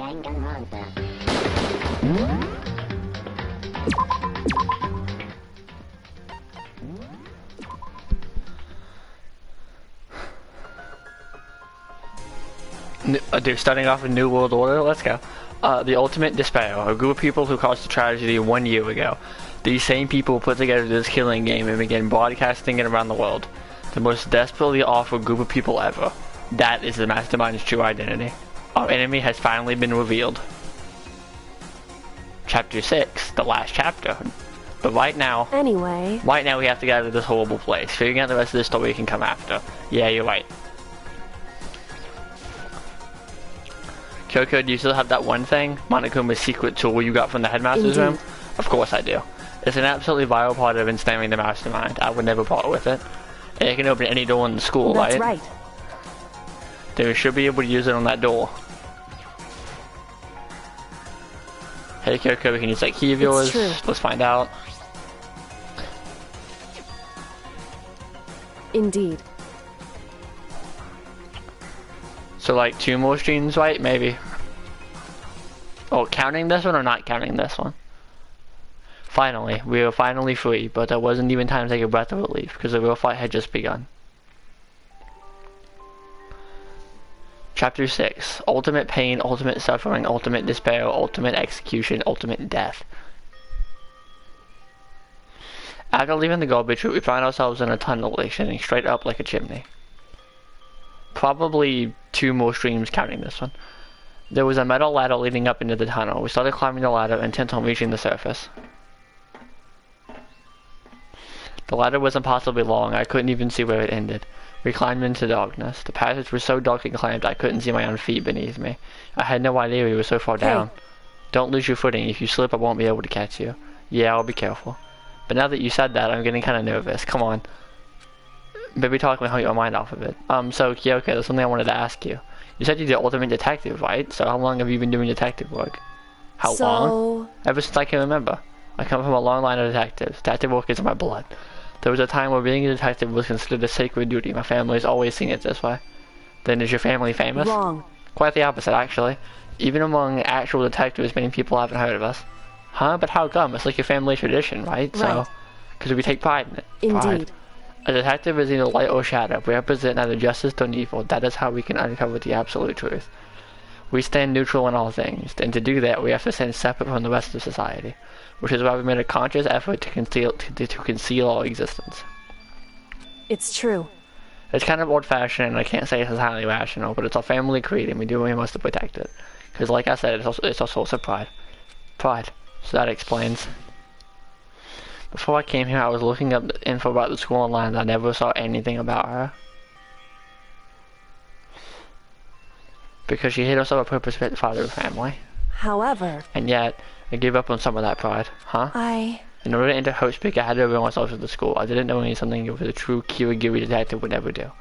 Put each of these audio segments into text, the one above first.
Danganronping. Dude, starting off with New World Order, let's go. The Ultimate Despair, a group of people who caused a tragedy 1 year ago. These same people put together this killing game and began broadcasting it around the world. The most desperately awful group of people ever. That is the Mastermind's true identity. Our enemy has finally been revealed. Chapter 6, the last chapter. But right now we have to get out of this horrible place. Figuring out the rest of the story can come after. Yeah, you're right. Kyoko, do you still have that one thing? Monokuma's secret tool you got from the headmaster's room? Of course I do. It's an absolutely vital part of ensnaring the Mastermind. I would never part with it. And it can open any door in the school, right? That's right. Then we should be able to use it on that door. Hey Kyoko, we can use that key of yours. Let's find out. Indeed. So like 2 more streams, right? Maybe. Oh, counting this one or not counting this one? Finally, we were finally free, but there wasn't even time to take a breath of relief because the real fight had just begun. Chapter 6. Ultimate pain, ultimate suffering, ultimate despair, ultimate execution, ultimate death. After leaving the garbage chute, we found ourselves in a tunnel extending straight up like a chimney. Probably 2 more streams counting this one. There was a metal ladder leading up into the tunnel. We started climbing the ladder, intent on reaching the surface. The ladder was impossibly long. I couldn't even see where it ended. We climbed into darkness. The passage was so dark and clamped I couldn't see my own feet beneath me. I had no idea we were so far down. Don't lose your footing. If you slip, I won't be able to catch you. Yeah, I'll be careful. But now that you said that, I'm getting kind of nervous. Come on. Maybe talk me your mind off of it. So, Kyoko, there's something I wanted to ask you. You said you're the ultimate detective, right? So how long have you been doing detective work? How long? Ever since I can remember. I come from a long line of detectives. Detective work is in my blood. There was a time where being a detective was considered a sacred duty. My family's always seen it this way. Then is your family famous? Wrong. Quite the opposite, actually. Even among actual detectives, many people haven't heard of us. Huh? But how come? It's like your family tradition, right? So, because we take pride in it. Indeed. A detective is either light or shadow. We represent neither justice nor evil. That is how we can uncover the absolute truth. We stand neutral in all things, and to do that, we have to stand separate from the rest of society, which is why we made a conscious effort to conceal our existence. It's true. It's kind of old-fashioned, and I can't say it's highly rational, but it's our family creed, and we do what we must to protect it. Because, like I said, it's our source of pride. Pride. So that explains. Before I came here, I was looking up info about the school online, and I never saw anything about her. Because she hid herself a purpose-fit father of family. However... And yet, I gave up on some of that pride. Huh? In order to enter Hope's Peak, I had to reveal myself to the school. I didn't know something that a true Kirigiri detective would never do.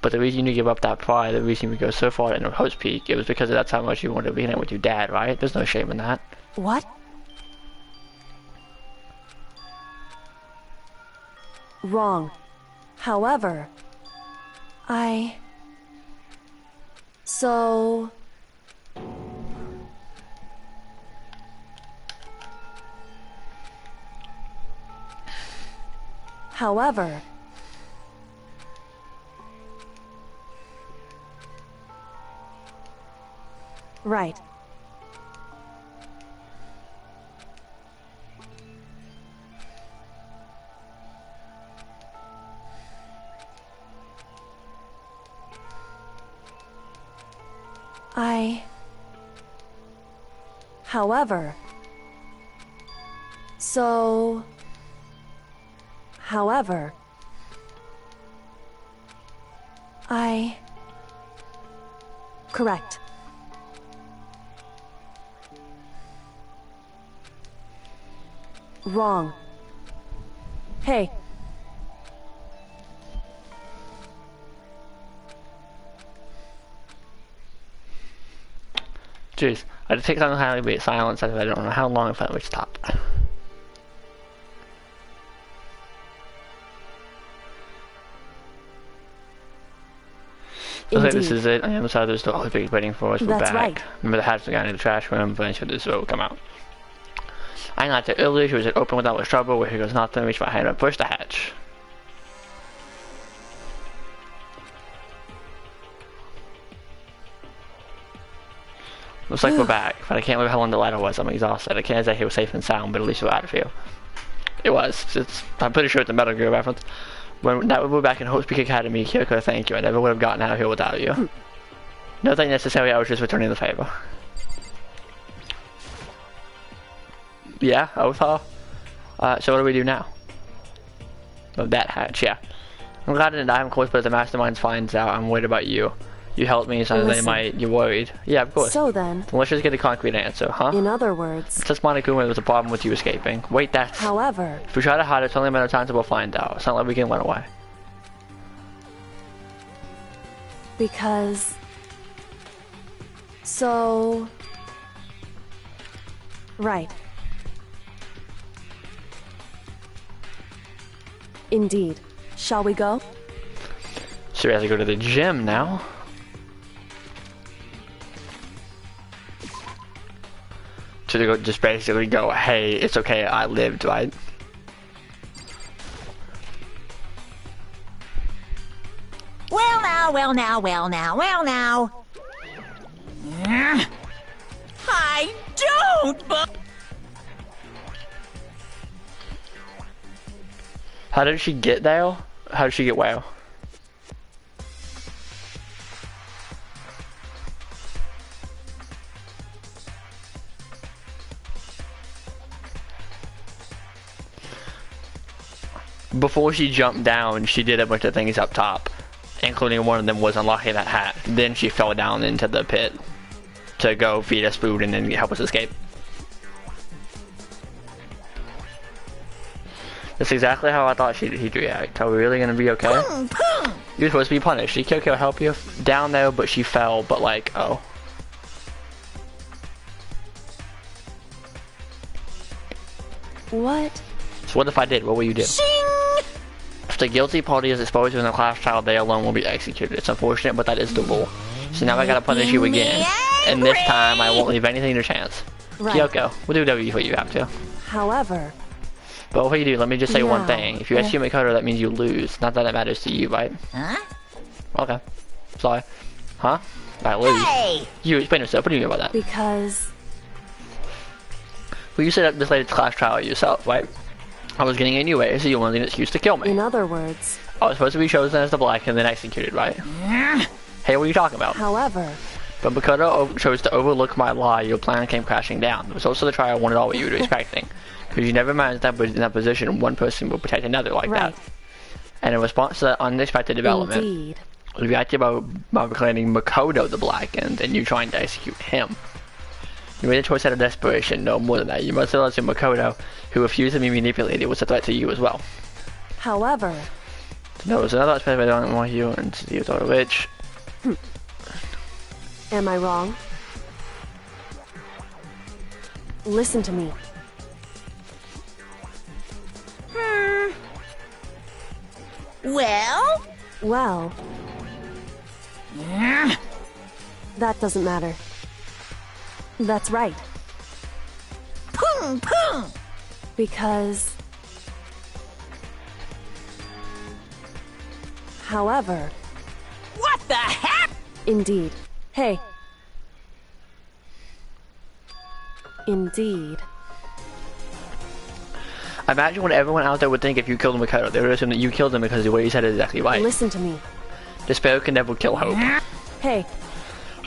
But the reason you give up that pride, the reason we go so far into Hope's Peak, it was because that's how much you wanted to be in it with your dad, right? There's no shame in that. What? Wrong. However, So... However... Right. However... So... However... Correct. Wrong. Hey. Jeez, I just take something highly beat silence and I don't know how long if I would stop. Looks like this Indeed. is it. On the other side, there's the Olympics waiting for us. We're That's back. right. Remember the hat's the guy in the trash room, but eventually this will come out. I got there early. She was open without much trouble. Where here goes nothing. Reach my hand up, push the hatch. Looks like we're back, but I can't remember how long the ladder was. I'm exhausted. I can't say he was safe and sound, but at least we're out of here. It was. I'm pretty sure it's a Metal Gear reference. When we were back in Hope's Peak Academy, Kyoko, thank you. I never would have gotten out of here without you. Nothing necessary, I was just returning the favor. Yeah, Othar. So what do we do now? Oh, that hatch, yeah. I'm glad I didn't die, of course, but if the mastermind finds out, I'm worried about you. You helped me, so you're worried. Yeah, of course. So then, Let's just get a concrete answer, huh? in other words, Just Monokuma, there's a problem with you escaping. Wait, that's... however, If we try to hide it, it's only a matter of time until we'll find out. It's not like we can run away. because... So... Right. Indeed. Shall we go? So we have to go to the gym now. So they go, just basically go, hey, it's okay, I lived, right? Well now, well now, well now, well now. I don't, but... How did she get there? How did she get where? Before she jumped down, she did a bunch of things up top, including one of them was unlocking that hat. Then she fell down into the pit to go feed us food and then help us escape. That's exactly how I thought he'd react. Are we really gonna be okay? You're supposed to be punished. Kyoko help you down there, but she fell, but like, oh. What? So what if I did? What will you do? Shing! If the guilty party is exposed in the class trial, they alone will be executed. It's unfortunate, but that is the rule. So now I gotta punish you again. And this time, I won't leave anything to chance. Right. Kyoko, we'll do whatever you have to. However, But before you do, let me just say one Now, thing. If you execute Makoto, that means you lose. Not that it matters to you, right? Huh? Okay. Sorry. Huh? I lose. Hey! You explain yourself. What do you mean by that? because... Well, you set up this latest class trial yourself, right? I was getting anyway, so you wanted an excuse to kill me. In other words, I was supposed to be chosen as the black and then executed, right? Hey, what are you talking about? however, But Makoto chose to overlook my lie, your plan came crashing down. The results of the trial weren't all what you were expecting. Because you never imagined that in that position, one person will protect another like right. that. And in response to that unexpected development, Indeed. we reacted by proclaiming Makoto the black and you trying to execute him. You made a choice out of desperation, no more than that. You must realize that Makoto, who refused to be manipulated, was a threat to you as well. However, There was another aspect I don't want you and see you thought of which. am I wrong? Listen to me. Well? Well, that doesn't matter. That's right. Pum pum! Because... However, What the heck? indeed. Hey. Indeed. Imagine what everyone out there would think if you killed Makoto. They would assume that you killed him because what you said is exactly right. Listen to me. Despair can never kill hope. Hey,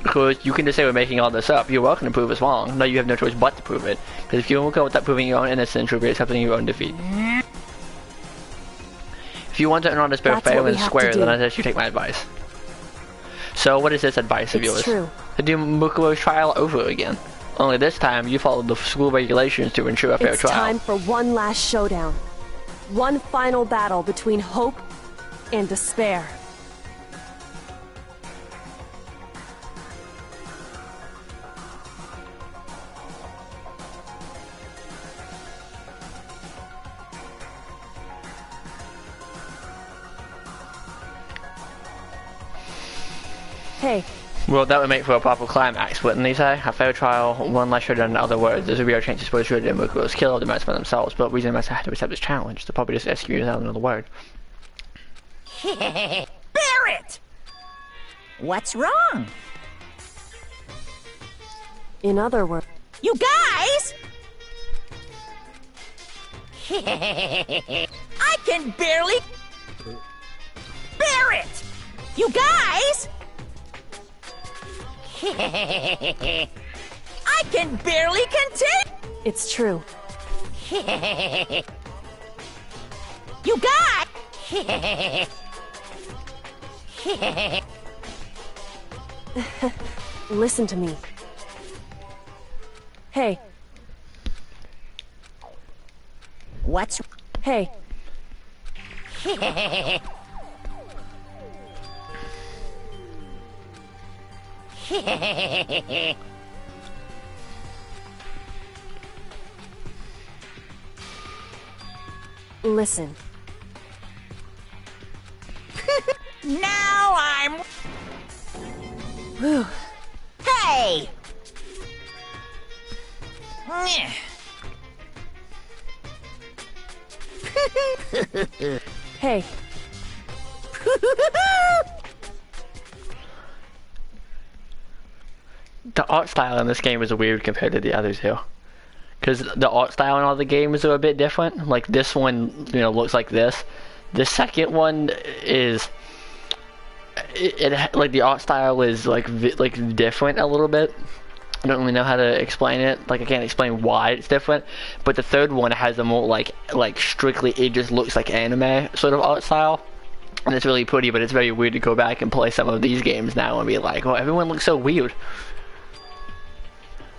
Because you can just say we're making all this up. You're welcome to prove us wrong. No, you have no choice but to prove it. Because if you won't go without proving your own innocence, you'll be accepting your own defeat. If you want to earn on despair That's fair what we and have square, to then do. I suggest you take my advice. So what is this advice of it's yours? true. To do Mukuro's trial over again. Only this time, you followed the school regulations to ensure a fair It's trial. time for one last showdown. One final battle between hope and despair. Hey, Well, that would make for a proper climax, wouldn't they say? A fair trial, one less showdown. In other words, there's a real chance to suppose should and was kill the Mets by themselves, but reason the Mets had to accept this challenge. They'll probably just execute without another word. Barrett! What's wrong? in other words, You guys! I can barely bear it! You guys! I can barely continue! it's true. You guys! Listen to me. Hey, What's... hey, listen. Now I'm... Whew. Hey! Nyeh. Hey, The art style in this game is weird compared to the others here. Because the art style in all the games are a bit different. Like this one, you know, looks like this. The second one is... It like the art style is like different a little bit. I don't really know how to explain it. Like I can't explain why it's different. But the third one has a more like strictly it just looks like anime sort of art style. And it's really pretty, but it's very weird to go back and play some of these games now and be like, oh, everyone looks so weird.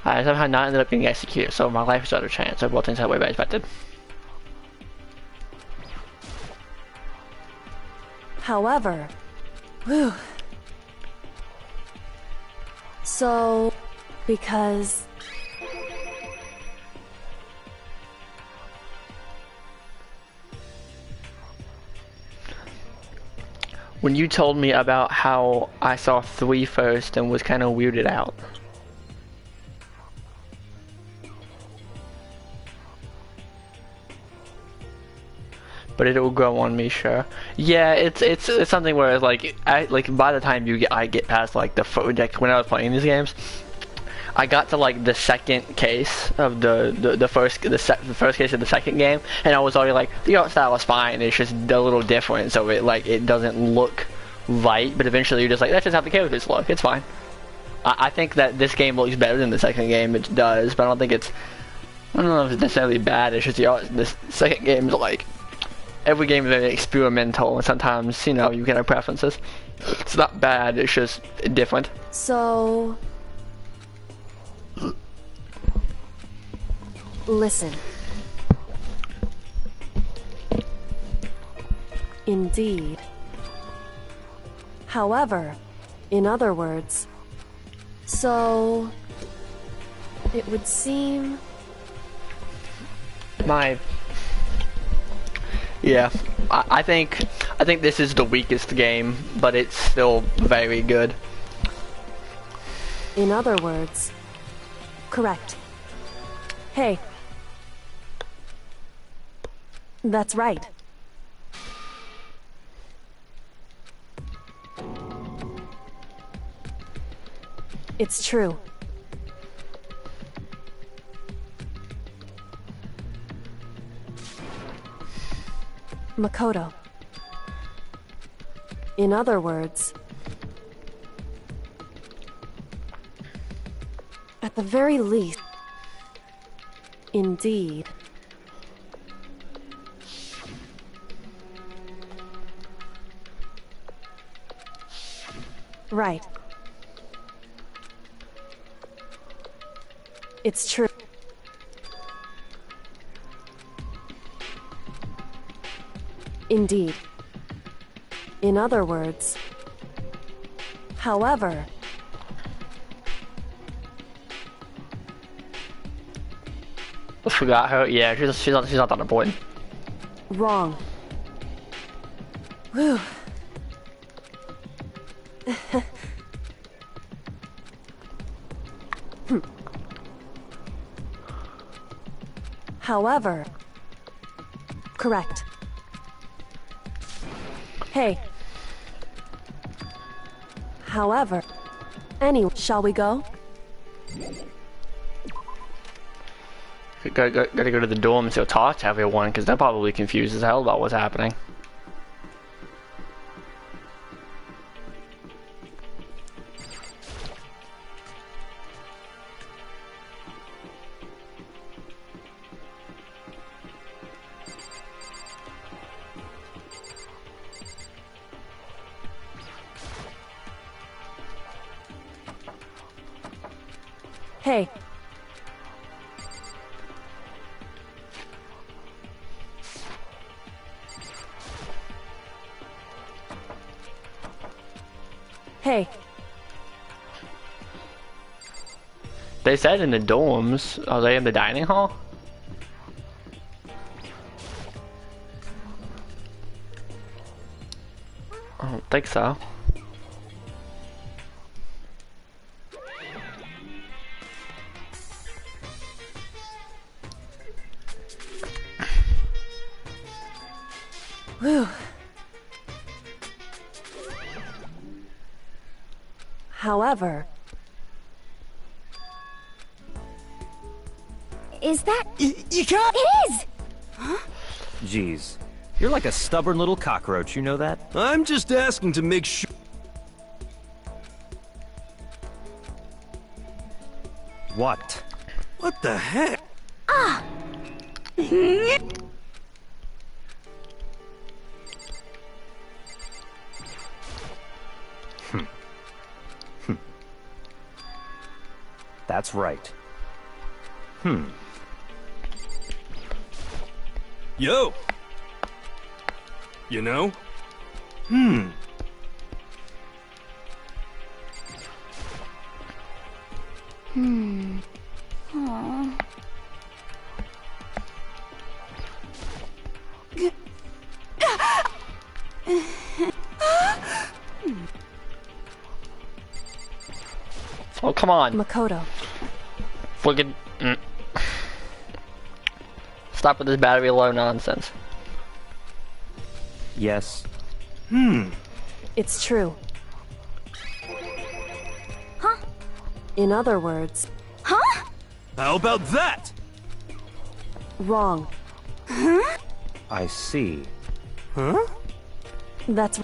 I somehow not ended up getting executed, so my life is out of chance. So both things that way I expected. however, whew. So, because When you told me about how I saw 3 first and was kind of weirded out. But it'll grow on me, sure. Yeah, it's something where it's like by the time I get past like when I was playing these games, I got to like the second case of the first case of the second game, and I was already like the art style is fine. It's just a little different, so it doesn't look right. But eventually you're just like that's just how the characters look. It's fine. I think that this game looks better than the second game. It does, but I don't know if it's necessarily bad. It's just the second game is like. Every game is very experimental, and sometimes, you know, you can have preferences. It's not bad, it's just different. so listen. Indeed. However, in other words, so it would seem Yeah, I think this is the weakest game, but it's still very good. in other words, correct. Hey. That's right. It's true. Makoto. In other words, at the very least, indeed. Right. It's true. Indeed. In other words, however, I forgot her. Yeah, she's not that important. wrong. Whew. However... Correct. Hey. However... Anyway, shall we go? Gotta go to the dorm and talk to everyone, because they're probably confused as hell about what's happening. Hey. Hey. They said in the dorms. Are they in the dining hall? I don't think so. Whew. However... Is that... You can't... It is! Jeez. You're like a stubborn little cockroach, you know that? I'm just asking to make sure. What? What the heck? Ah! That's right. Yo! You know? Aw. Oh, come on. Makoto. Fucking... Stop with this battery low nonsense. Yes. It's true. Huh? In other words, Huh? How about that? wrong. I see. Huh? That's...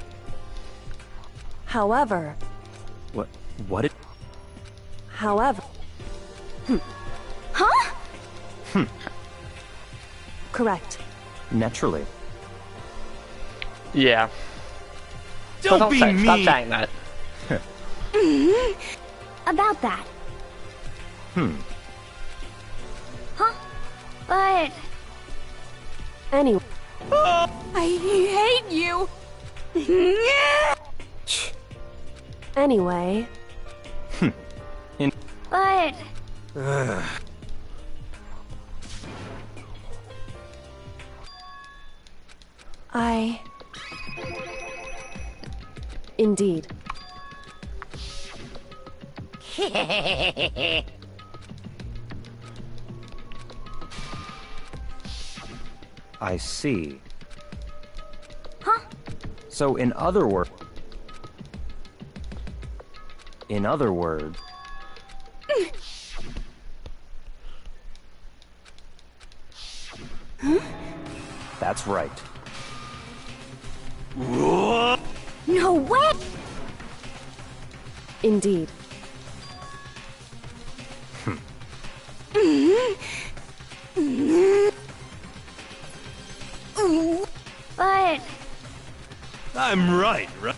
However... What it... However... Huh? Correct. Naturally. Yeah. Don't be mean. Stop saying that. About that. Huh? But... Anyway... I hate you! Anyway... But... I... Indeed. I see. Huh? So in other words... In other words... That's right. No way! Indeed. But... I'm right, right?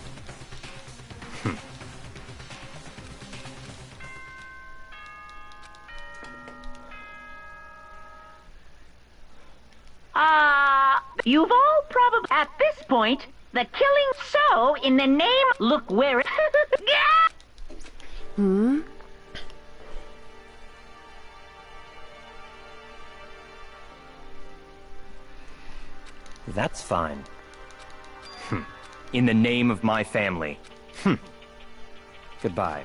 You've all probably, at this point, the killing so in the name, look where it... That's fine. In the name of my family. Goodbye.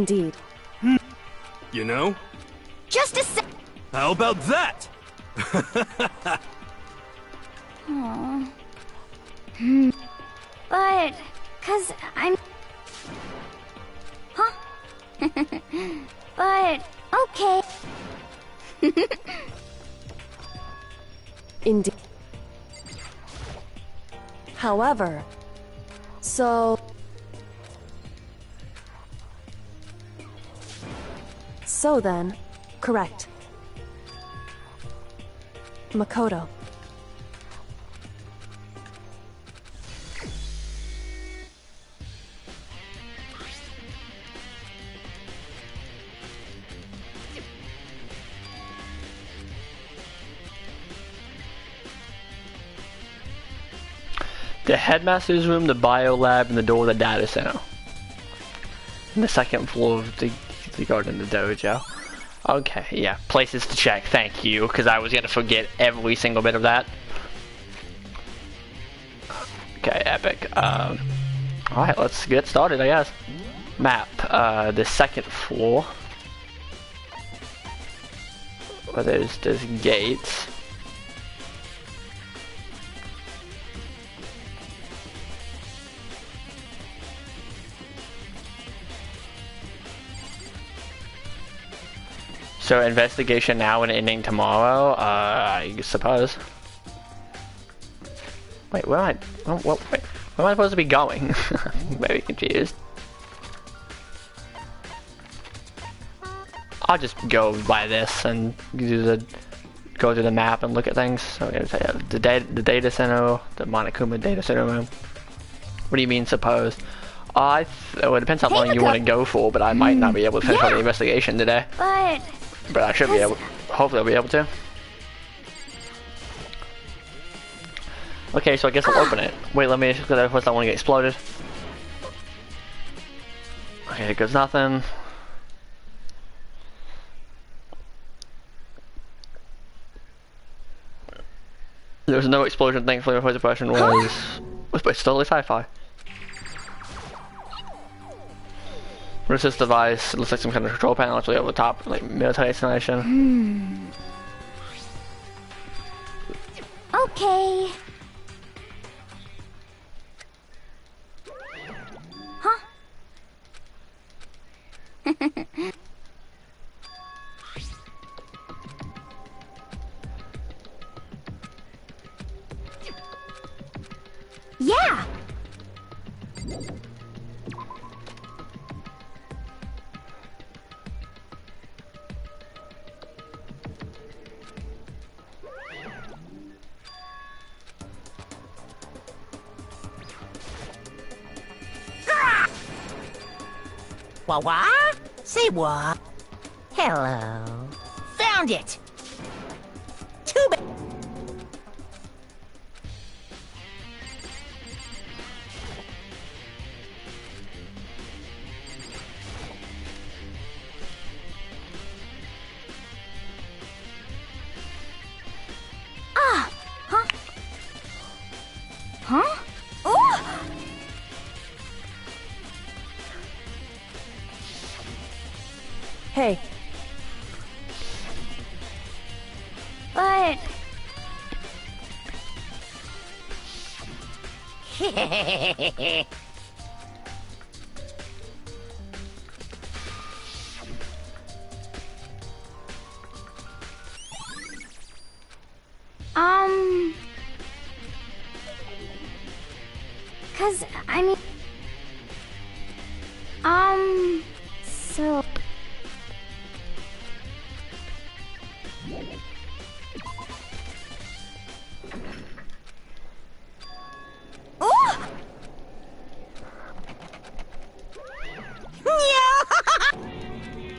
Indeed. You know? Just a sec. How about that? Aww. But, 'cause I'm... Huh? But, okay. Indeed. However, so then, correct. Makoto. The headmaster's room, the bio lab, and the door of the data center. And the second floor of the garden, the dojo. Okay, yeah, places to check, thank you, because I was going to forget every single bit of that. Okay, epic. Alright, let's get started, I guess. Map, the second floor. Where there's gates. So investigation now and ending tomorrow, I suppose. Wait, where am I? Oh, well, wait, where am I supposed to be going? I'm very confused. I'll just go by this and go through the map and look at things. So the data center, the Monokuma data center room. What do you mean, suppose? Well, it depends how long you want to go for, but I might not be able to finish all the investigation today. But I should be able, hopefully I'll be able to. Okay, so I guess I'll open it. Wait, let me, because I don't want to get exploded. Okay, here goes nothing. There was no explosion, thankfully. My first impression was it's totally sci-fi. What is this device? It looks like some kind of control panel actually over the top, like military installation. Okay. Huh? Yeah. What? Say what? Hello. Found it! Too bad. Ah! Huh? Huh? Oh! Hey. But... Cause, I mean... So...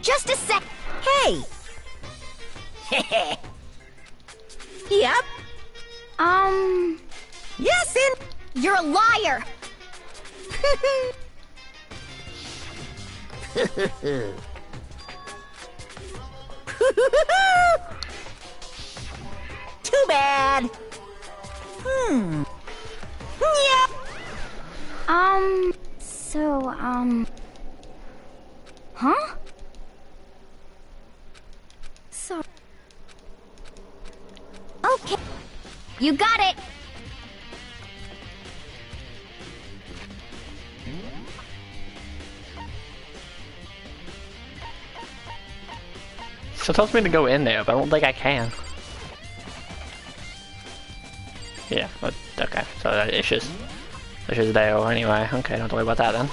Just a sec. Hey. Yep. Yes, and You're a liar! too bad. Yep. So, Huh? Okay. You got it. So it tells me to go in there, but I don't think I can. Yeah, but, okay, so it's just there anyway. Okay, don't have to worry about that then.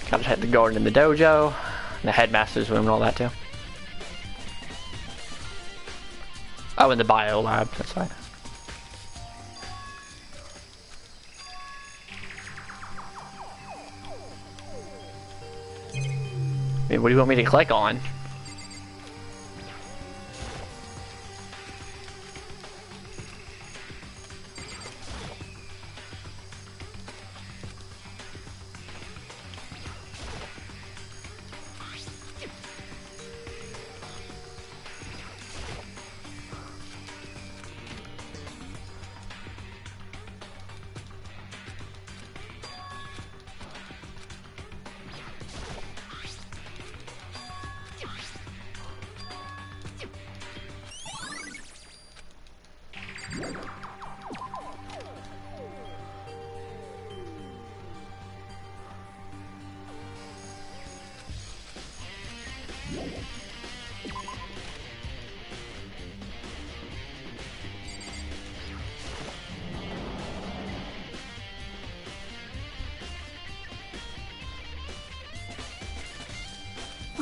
Gotta hit the garden in the dojo, and the headmaster's room and all that too. Oh, in the bio lab, that's right. I mean, what do you want me to click on?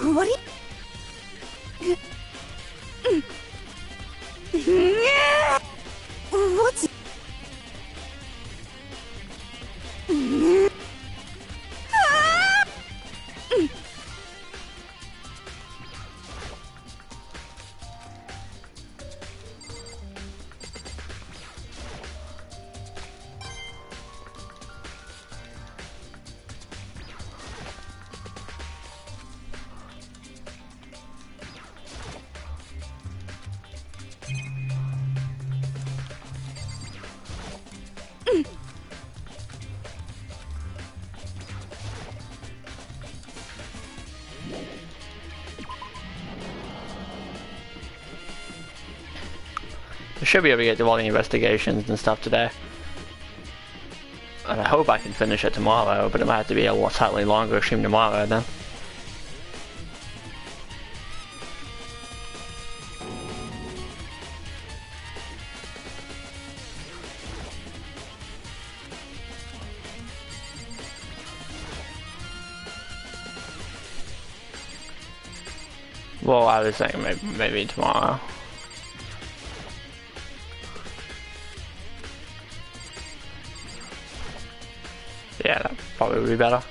What do you... What's... I should be able to get to all the investigations and stuff today. And I hope I can finish it tomorrow, but it might have to be a slightly longer stream tomorrow then. Well, I was saying maybe tomorrow. Yeah, that probably would be better.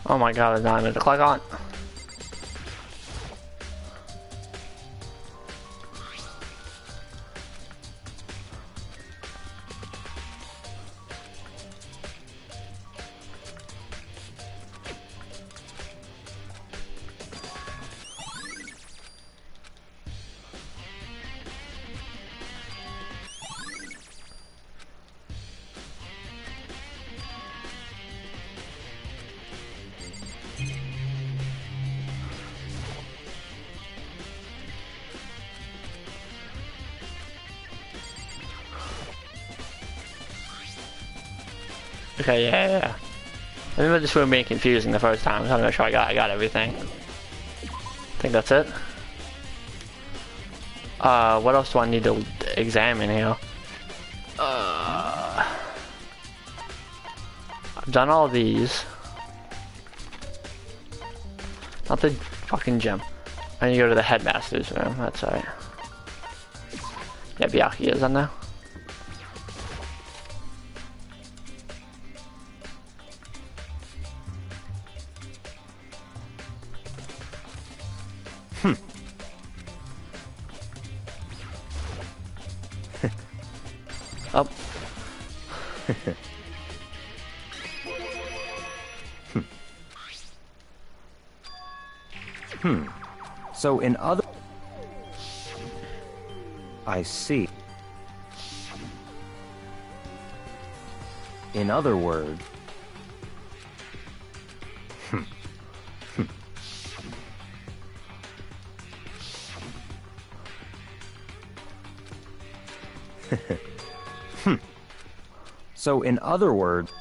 Oh my god, it's not even to click on. Okay, yeah. I remember this room being confusing the first time, so I'm not sure I got everything. I think that's it. What else do I need to examine here? I've done all these. Not the fucking gym. I need to go to the headmaster's room, that's right. Yeah, Byakuya is on there. Oh. So in other... I see. In other words... So in other words...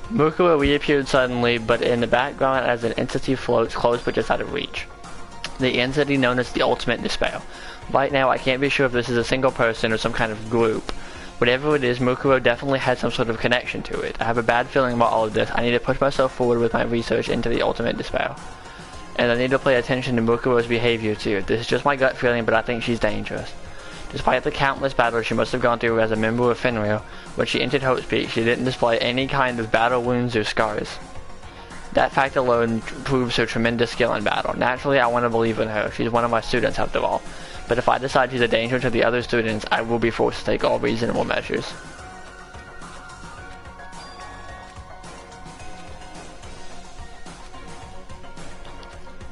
Mukuo reappeared suddenly, but in the background as an entity floats close but just out of reach. The entity known as the Ultimate Despair. Right now, I can't be sure if this is a single person or some kind of group. Whatever it is, Mukuo definitely had some sort of connection to it. I have a bad feeling about all of this. I need to push myself forward with my research into the Ultimate Despair. And I need to pay attention to Mukuo's behavior too. This is just my gut feeling, but I think she's dangerous. Despite the countless battles she must have gone through as a member of Fenrir, when she entered Hope Peak, she didn't display any kind of battle wounds or scars. That fact alone proves her tremendous skill in battle. Naturally, I want to believe in her. She's one of my students after all. But if I decide she's a danger to the other students, I will be forced to take all reasonable measures.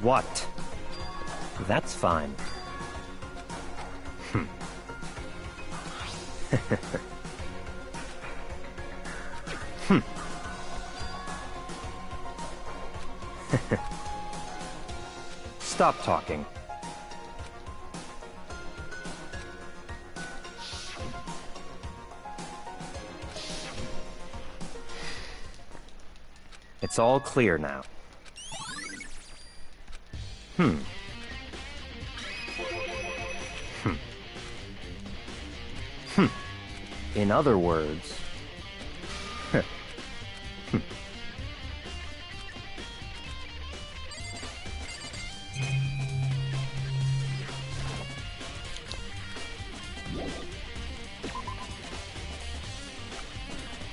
What? That's fine. Stop talking. It's all clear now. In other words...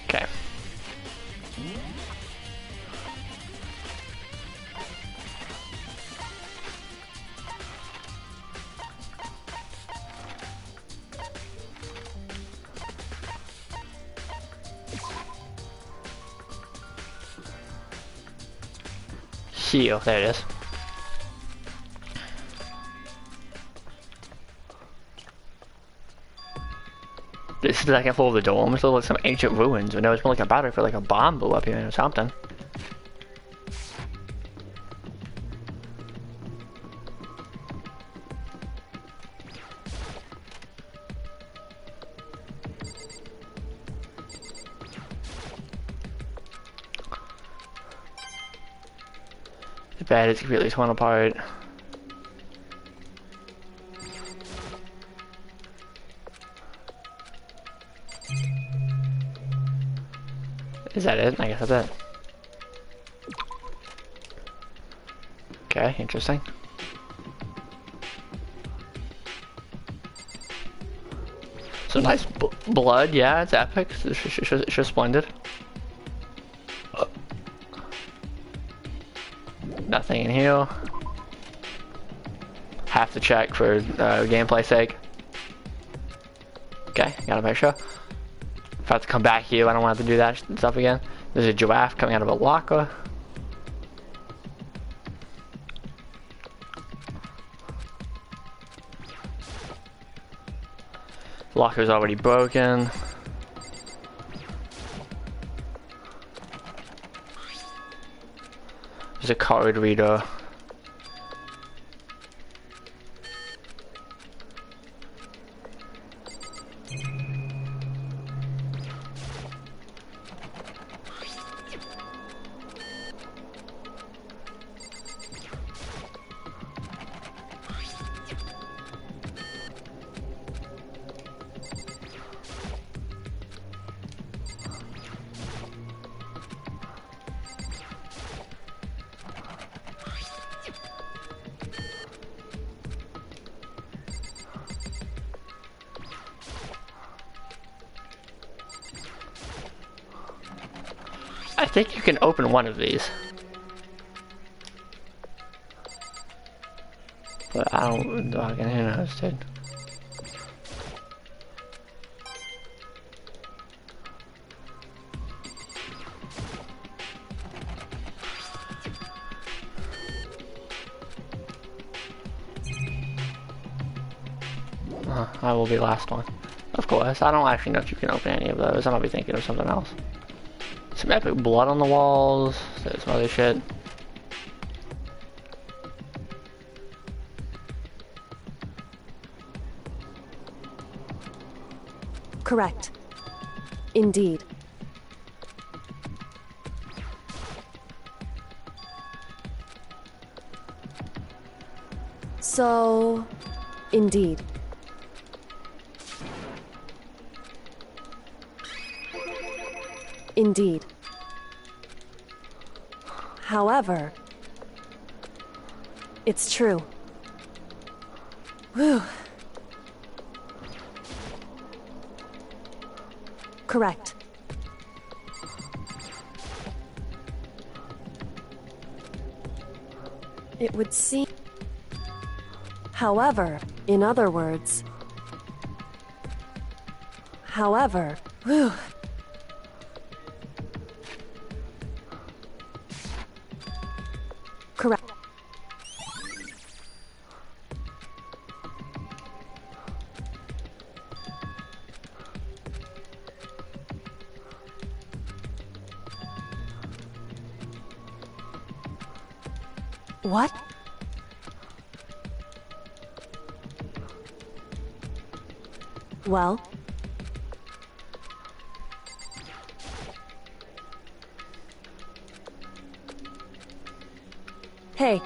Okay. Heal, there it is. This is the second floor of the dorm. It looks like some ancient ruins. I know it's more like a battery for like a bomb blew up here or something. The bed is completely torn apart. Is that it? I guess that's it. Okay, interesting. Some nice blood, yeah, it's epic. It's just splendid. Nothing in here. Have to check for gameplay sake. Okay, gotta make sure. If I have to come back here, I don't want to have to do that stuff again. There's a giraffe coming out of a locker. The locker's already broken. There's a card reader. I think you can open one of these. But I don't know, I can hear those, dude. I will be last one. Of course, I don't actually know if you can open any of those. I might be thinking of something else. Some epic blood on the walls, some other shit. Correct. Indeed. So, indeed. Indeed. However, it's true. Whew. Correct. It would seem... However, in other words... However... Whew. Correct. What? Well? Hey.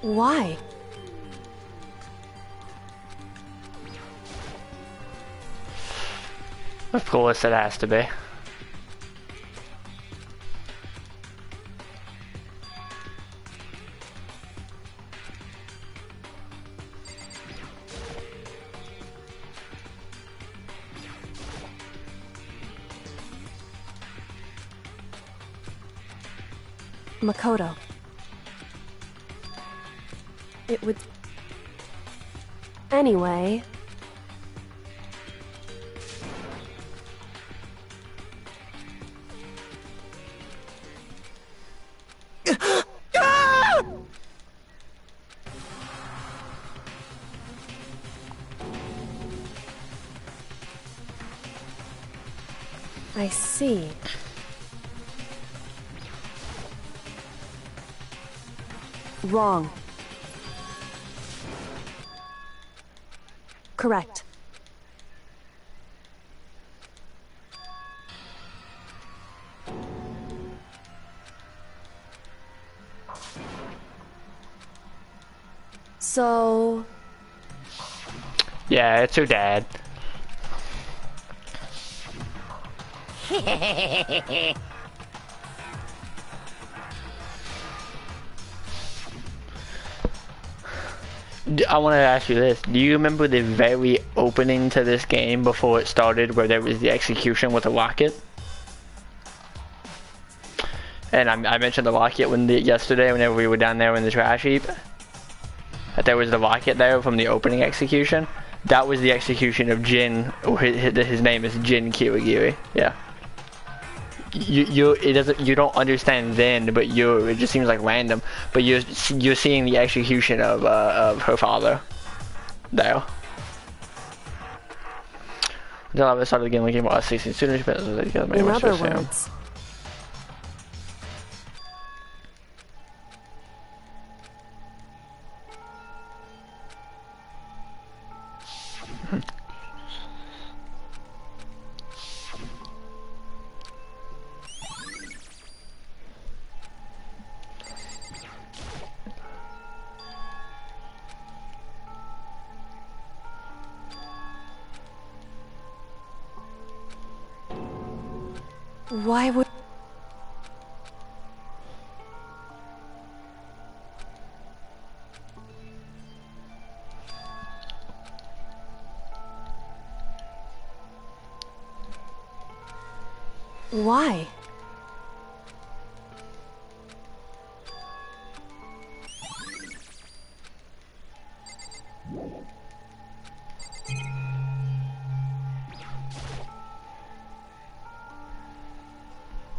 Why? Of course it has to be. Makoto. It would... Anyway... I see. Wrong. Correct. So... Yeah, it's her dad. I want to ask you this. Do you remember the very opening to this game before it started where there was the execution with a rocket? And I mentioned the rocket yesterday whenever we were down there in the trash heap. That there was the rocket there from the opening execution. That was the execution of Jin. His name is Jin Kirigiri. Yeah. You don't understand then, but it just seems like random. But you're seeing the execution of her father. There. Until I started the game looking about 16 students, but in other words. Why would... Why?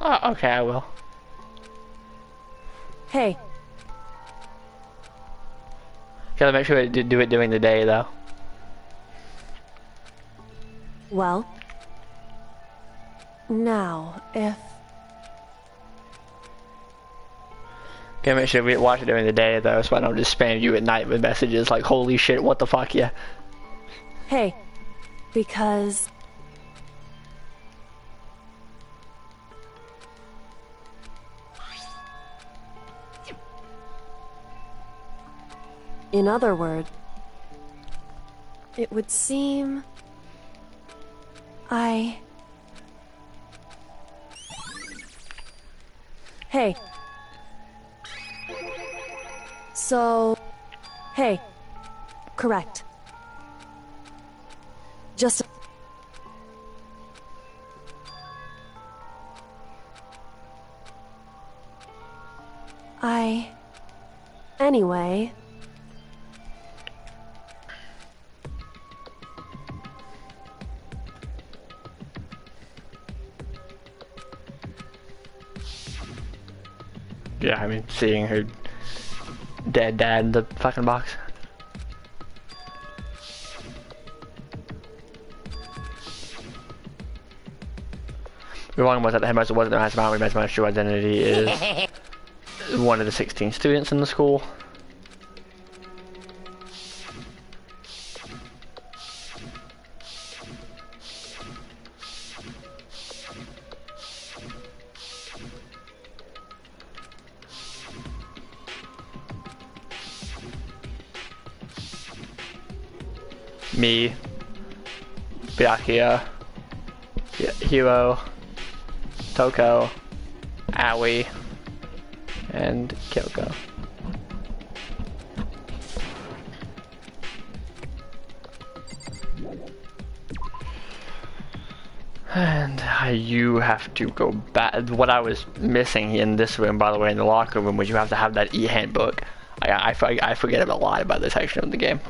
Oh, okay, I will. Hey, Gotta make sure to do it during the day, though. well, now, if... Gotta make sure we watch it during the day, though, so I don't just spam you at night with messages like, holy shit, what the fuck, yeah. Hey, because... In other words, it would seem... Hey. So... Hey. Correct. Just... Anyway... Yeah, I mean, seeing her dead dad in the fucking box. The wrong was that the headmaster wasn't the headmaster. The headmaster's true identity is one of the 16 students in the school. Me, Byakuya, Hiro, Toko, Aoi, and Kyoko. And you have to go back. What I was missing in this room, by the way, in the locker room, was you have to have that e-handbook. I forget a lot about this section of the game.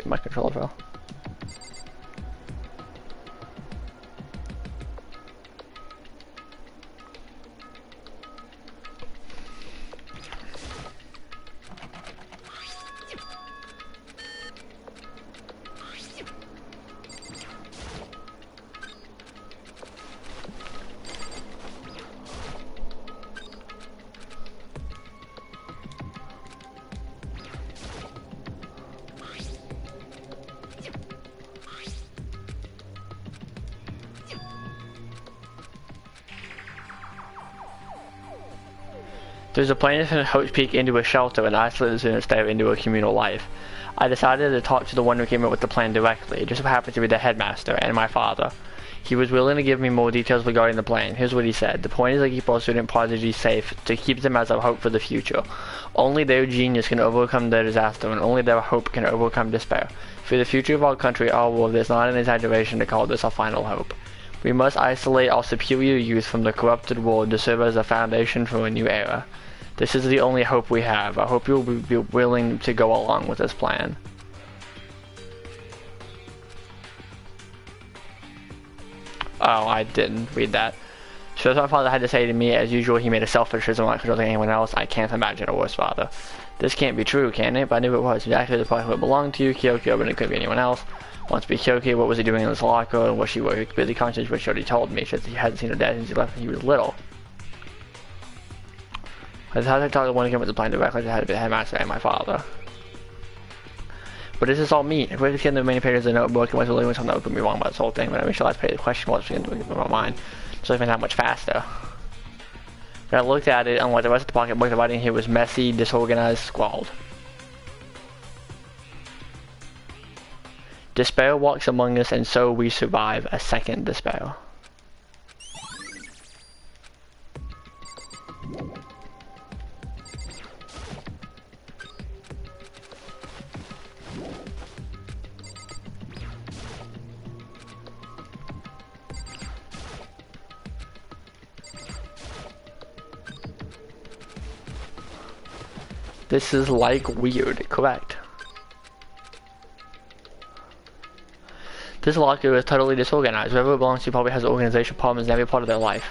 My controller fell. There's a plan to Hope's Peak into a shelter and isolate the students there into a communal life. I decided to talk to the one who came up with the plan directly. It just so happened to be the headmaster and my father. He was willing to give me more details regarding the plan. Here's what he said. The point is to keep our student prodigies safe, to keep them as a hope for the future. Only their genius can overcome their disaster, and only their hope can overcome despair. For the future of our country, our world, it's not an exaggeration to call this our final hope. We must isolate our superior youth from the corrupted world to serve as a foundation for a new era. This is the only hope we have. I hope you'll be willing to go along with this plan. Oh, I didn't read that. So as my father had to say to me, as usual, he made a selfish decision not controlling anyone else. I can't imagine a worse father. This can't be true, can it? But I knew it was. Exactly the part who belonged to you, Kyoko, but it could be anyone else. Wants to be Kyoko, what was he doing in this locker, and was she really conscious, which she already told me. She hadn't seen her dad since he left when he was little. I had to talk to the one who came with the plan directly to the headmaster and my father. But does this all mean? If we could scan the remaining pages of the notebook and went to something that would put me wrong about this whole thing, but I realized the question was going to get my mind. So I found out much faster. When I looked at it, unlike the rest of the pocketbook, the writing here was messy, disorganized, scrawled. Despair walks among us, and so we survive a second despair. This is like weird, correct. This locker is totally disorganized. Whoever it belongs to probably has organization problems in every part of their life.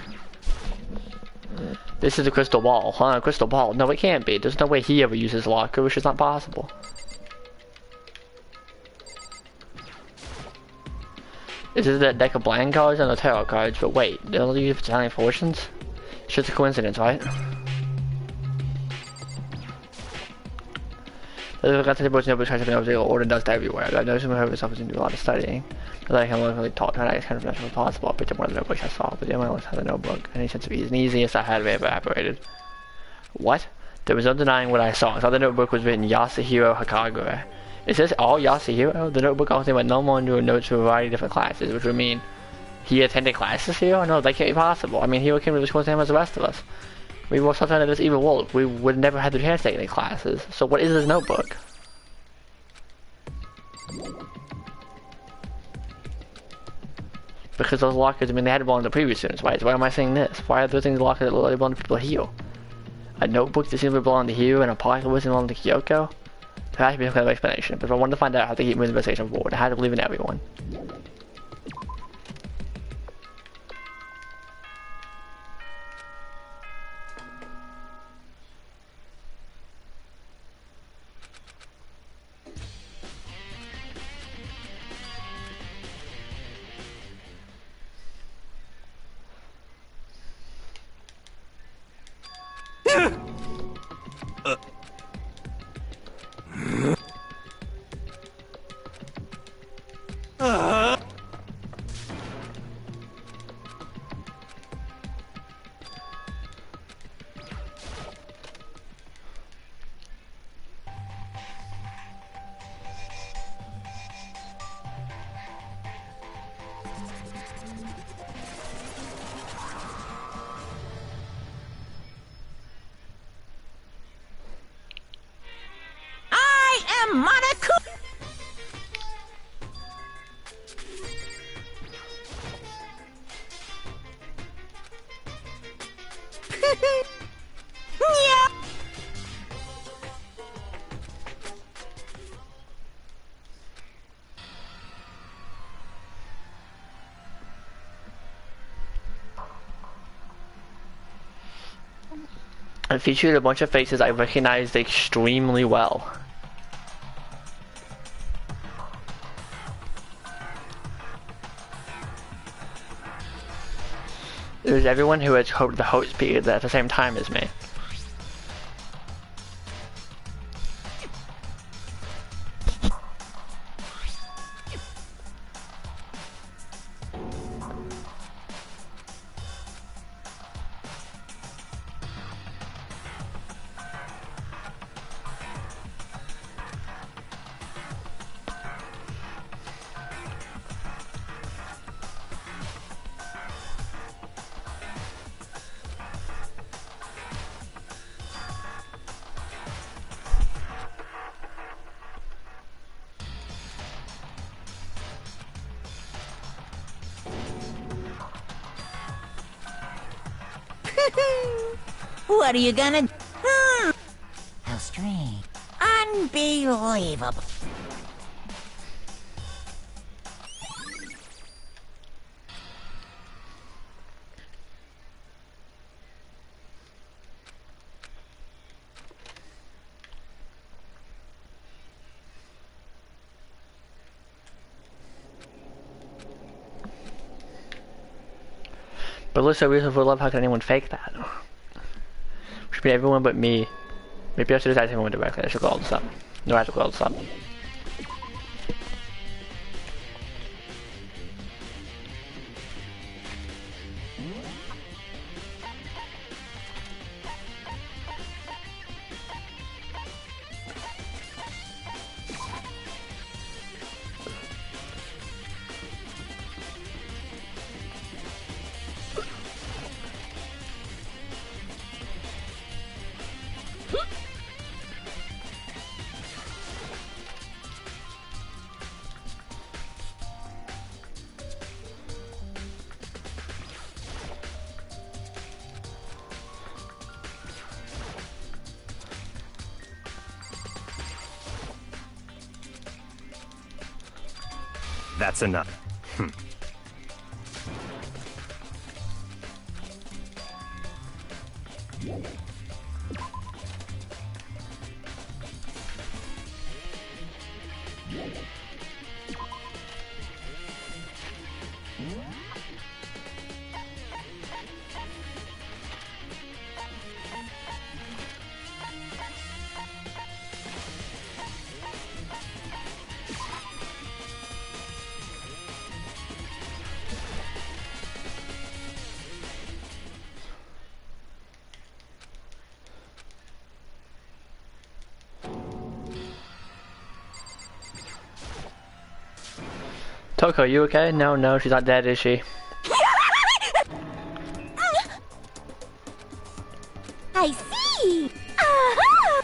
This is a crystal ball, huh? A crystal ball? No, it can't be. There's no way he ever uses locker, which is not possible. This is that deck of blank cards and the tarot cards, but wait, they'll use Italian fortunes? It's just a coincidence, right? I've got to the notebook tries to be able to order dust everywhere. I've noticed him over something to do a lot of studying. But like I'm really taught that it's kind of naturally possible. I picked up one of the notebooks I saw, but the only one had a notebook. Any sense of ease and easiest I had evaporated. What? There was no denying what I saw. I saw the notebook was written Yasuhiro Hakagure. Is this all Yasuhiro? The notebook also went no more into notes for a variety of different classes, which would mean he attended classes here? No, that can't be possible. I mean, he came to the school same as the rest of us. We were something of this evil world. We would never have the chance to take any classes. So what is this notebook? Because those lockers, I mean, they had to belong to previous students, right? So why am I saying this? Why are those things lockers that belong to people here? A notebook that seems to belong to Hiro and a pocket that belong to Kyoko? There has to be some kind of explanation, but if I wanted to find out, I have to keep moving the investigation forward. I had to believe in everyone. It featured a bunch of faces I recognized extremely well. It was everyone who had hoped the host period at the same time as me. What are you gonna... How strange. Unbelievable. But it looks so reasonable for love, how can anyone fake that? Which would be everyone but me. Maybe I should just ask everyone directly. I should go all this up. No, I have to go all this up. That's enough. Toko, you okay? No, she's not dead, is she? I see. Uh-huh.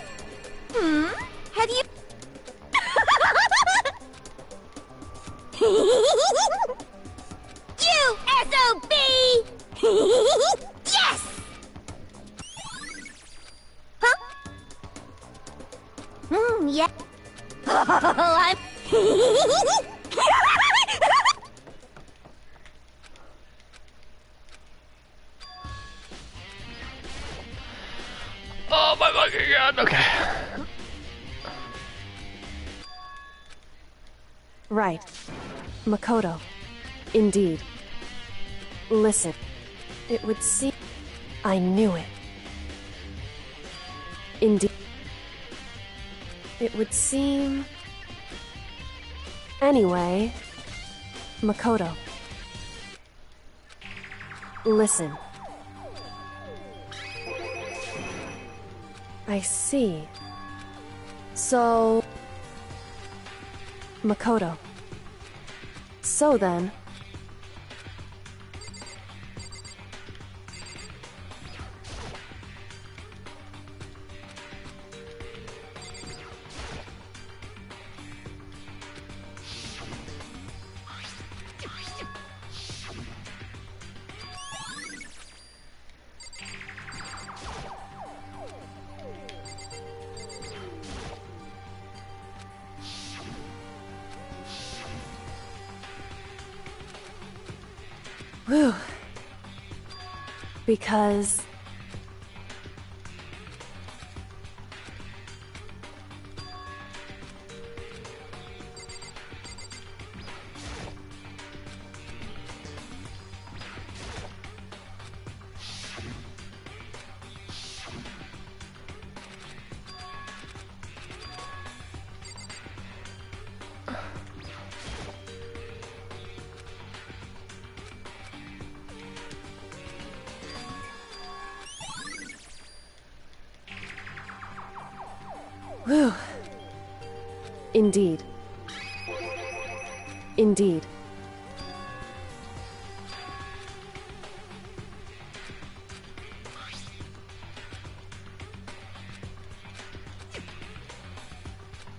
Have you? You SOB! Yes! Huh? Yeah. I'm... Oh my fucking god, okay. Right. Makoto. Indeed. Listen. It would seem... I knew it. Indeed. It would seem... Anyway... Makoto. Listen. I see. So... Makoto. So then... Whew. Because... Whew. Indeed. Indeed.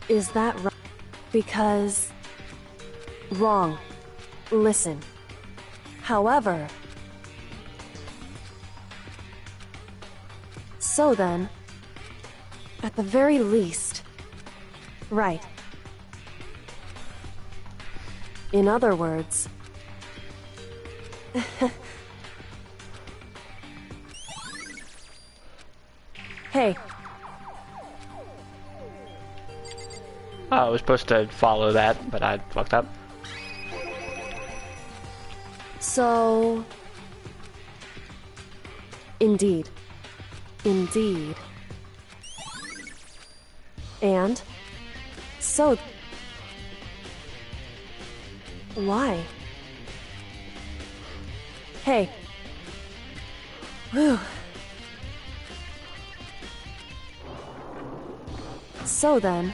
Is that right? Because... Wrong. Listen. However... So then... At the very least... Right. In other words... Hey. I was supposed to follow that, but I fucked up. So... Indeed. Indeed. And? So... Why? Hey. Whew. So then...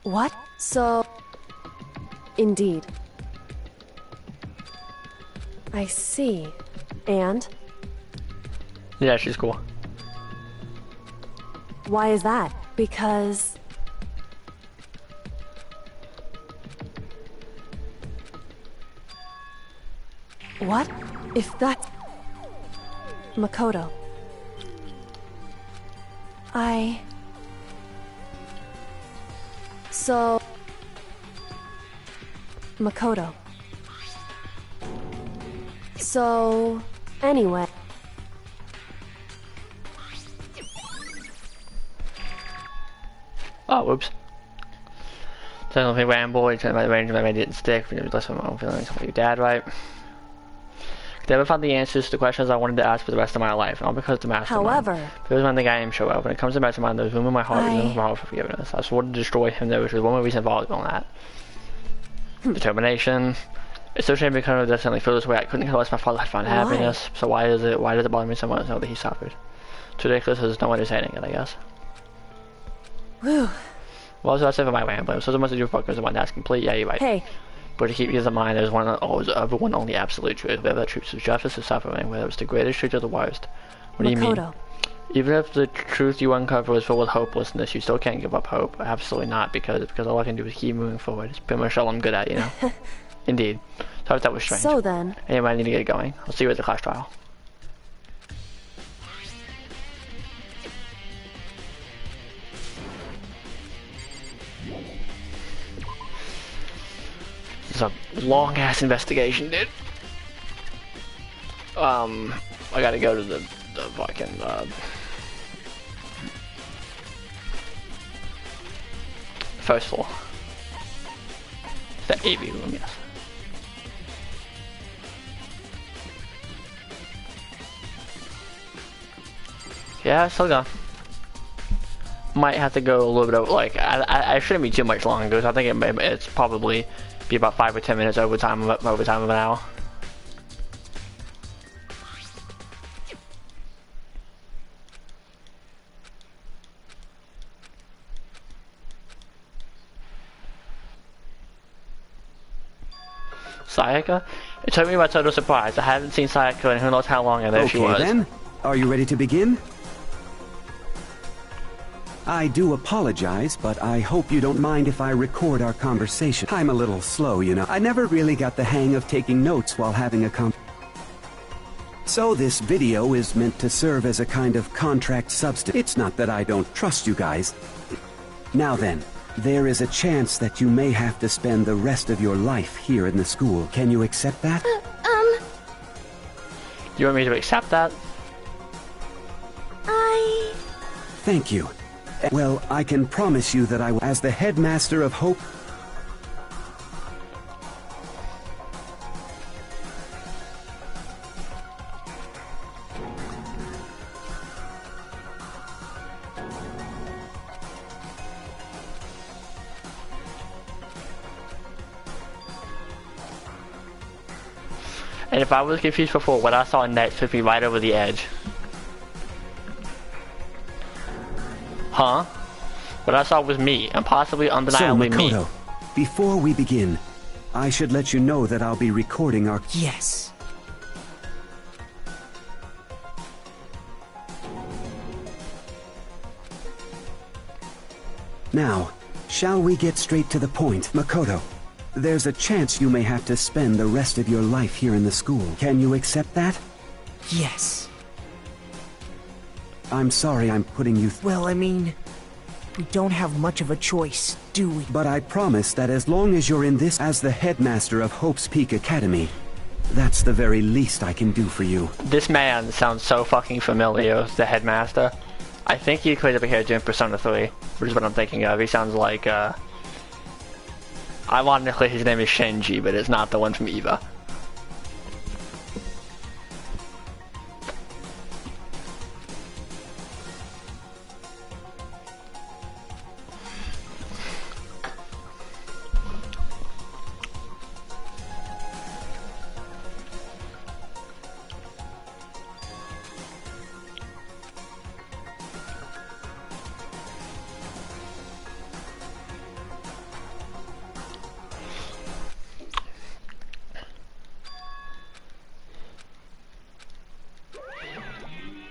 What? So... Indeed. I see. And? Yeah, she's cool. Why is that? Because... What? If that's... Makoto. So... Makoto. So... Anyway... Oh, whoops. Technically ramble, you turned my arrangement, maybe didn't stick, but it was less of my own feelings about your dad, right? I never found the answers to the questions I wanted to ask for the rest of my life, not because the mastermind. However... But it was when the guy named show up. When it comes to mastermind, there's room in my heart for forgiveness. I swore to destroy him, though, which was one more reason volleyball on that. Determination. It's so shame because I definitely feel this way. I couldn't care less my father had found happiness. So why does it bother me so much to know that he suffered? It's ridiculous, there's no understanding it, I guess. Whew. Well, so that's it for my rambling. So much to do focus on one task complete. Yeah, you're right. Hey. But to keep in mind, there's one only absolute truth. Whether that truth is justice or suffering, whether it's the greatest truth or the worst. What do you mean? Even if the truth you uncover is filled with hopelessness, you still can't give up hope. Absolutely not, because all I can do is keep moving forward. It's pretty much all I'm good at, you know. Indeed. Sorry if that was strange. So then. Anyway, I need to get going. I'll see you at the class trial. It's a long ass investigation, dude. I gotta go to the fucking first floor. It's the AV room, yes. Yeah, still gone. Might have to go a little bit over, like, I shouldn't be too much longer, because I think it's probably be about 5 or 10 minutes overtime of an hour. Sayaka? It took me by total surprise. I haven't seen Sayaka in who knows how long, and there she was. Okay then, are you ready to begin? I do apologize, but I hope you don't mind if I record our conversation. I'm a little slow, you know. I never really got the hang of taking notes while having a So this video is meant to serve as a kind of contract substance. It's not that I don't trust you guys. Now then, there is a chance that you may have to spend the rest of your life here in the school. Can you accept that? Do you want me to accept that? Thank you. Well, I can promise you that I will, as the headmaster of Hope. And if I was confused before, what I saw next took me right over the edge. Huh? What I saw was me, and possibly undeniably so, Makoto, me. Before we begin, I should let you know that I'll be recording our... Yes. Now, shall we get straight to the point? Makoto, there's a chance you may have to spend the rest of your life here in the school. Can you accept that? Yes. I'm sorry I'm putting you... Well, I mean, we don't have much of a choice, do we? But I promise that as long as you're in this as the headmaster of Hope's Peak Academy, that's the very least I can do for you. This man sounds so fucking familiar, the headmaster. I think he played up here doing Persona 3, which is what I'm thinking of. He sounds like, ironically his name is Shinji, but it's not the one from Eva.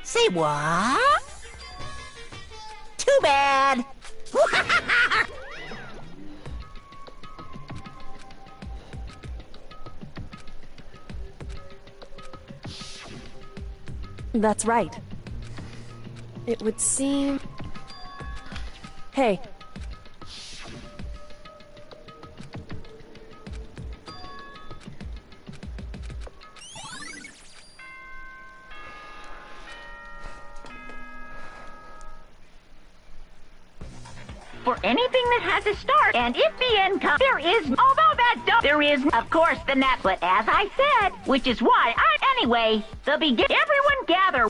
Say what? Too bad. That's right. It would seem... Hey. For anything that has a start, and if the end comes, there is, although that there is, of course, the net. But as I said, which is why anyway, everyone gather.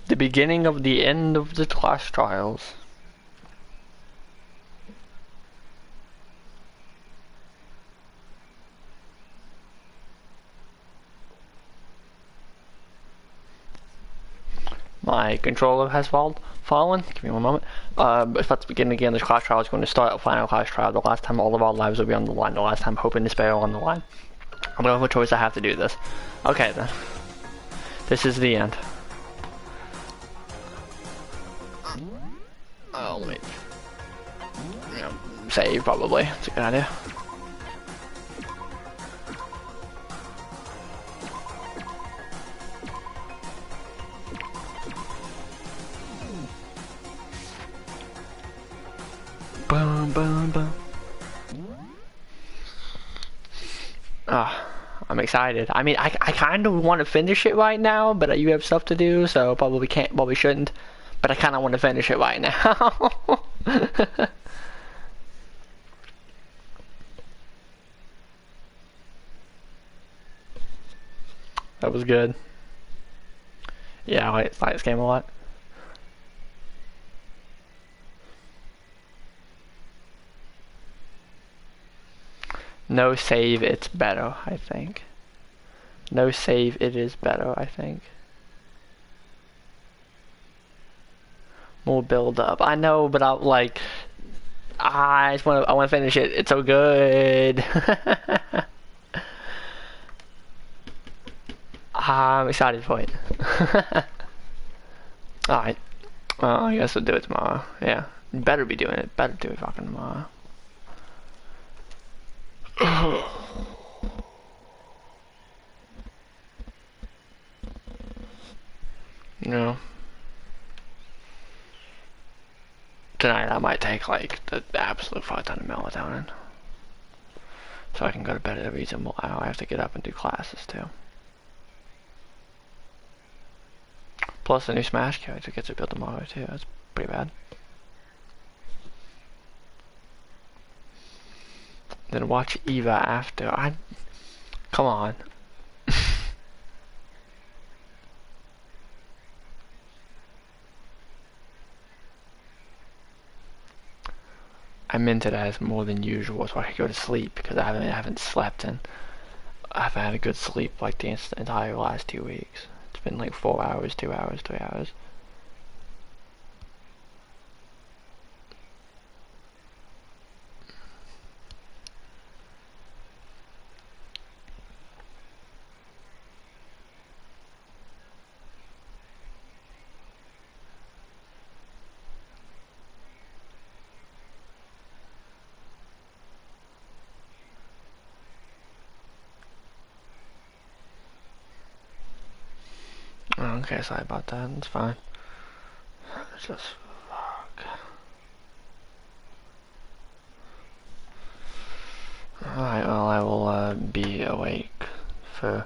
The beginning of the end of the class trials. My controller has fallen. Give me one moment. If that's the beginning again, this class trial is going to start a final class trial. The last time all of our lives will be on the line. The last time hope and despair on the line. I don't have a choice. I have to do this. Okay then. This is the end. Oh, let me... Yeah, save probably. That's a good idea. Boom, boom, boom. I'm excited. I mean, I kind of want to finish it right now, but you have stuff to do, so probably shouldn't. But I kind of want to finish it right now. That was good. Yeah, I like this game a lot. No save, it's better, I think. No save, it is better, I think. More build up. I know, but I want to finish it. It's so good. I'm excited for it. Alright. Well, I guess we'll do it tomorrow. Yeah. Better be doing it. Better do it fucking tomorrow. No. Tonight I might take like the absolute fuck ton of melatonin. So I can go to bed at a reasonable hour. I have to get up and do classes too. Plus the new Smash character gets revealed tomorrow too. That's pretty bad. Then watch Eva after. Come on. I meant it as more than usual, so I could go to sleep because I haven't slept and I haven't had a good sleep like the entire last 2 weeks. It's been like 4 hours, 2 hours, 3 hours. Okay, sorry about that. It's fine. It's just fuck. Alright, well, I will be awake for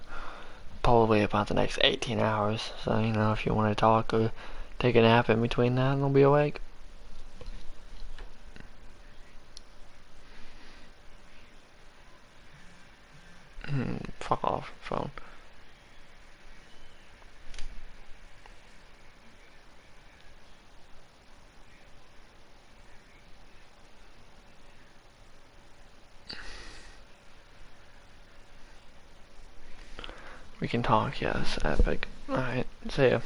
probably about the next 18 hours. So, you know, if you want to talk or take a nap in between that, I'll be awake. Fuck off, phone. We can talk, yes, epic. Alright, see ya.